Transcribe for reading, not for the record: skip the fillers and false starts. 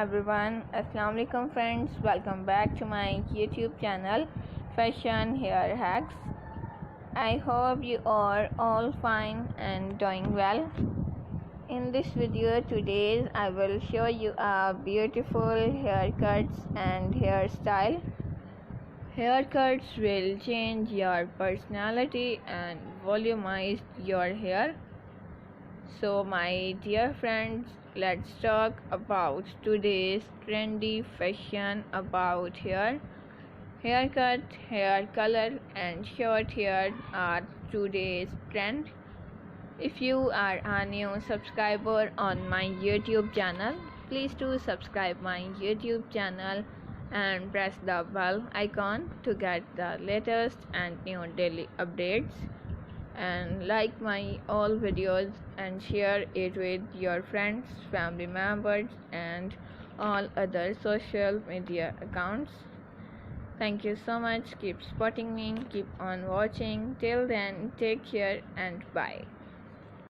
everyone, Assalamu alaikum friends. Welcome back to my YouTube channel Fashion Hair Hacks. I hope you are all fine and doing well. In this video today I will show you a beautiful haircuts and hairstyle. Haircuts will change your personality and volumize your hair. So my dear friends, let's talk about today's trendy fashion about hair. Haircut, hair color and short hair are today's trend. If you are a new subscriber on my YouTube channel, please do subscribe my YouTube channel and press the bell icon to get the latest and new daily updates, and like my all videos and share it with your friends, family members and all other social media accounts. Thank you so much. Keep supporting me, keep on watching. Till then, take care and bye.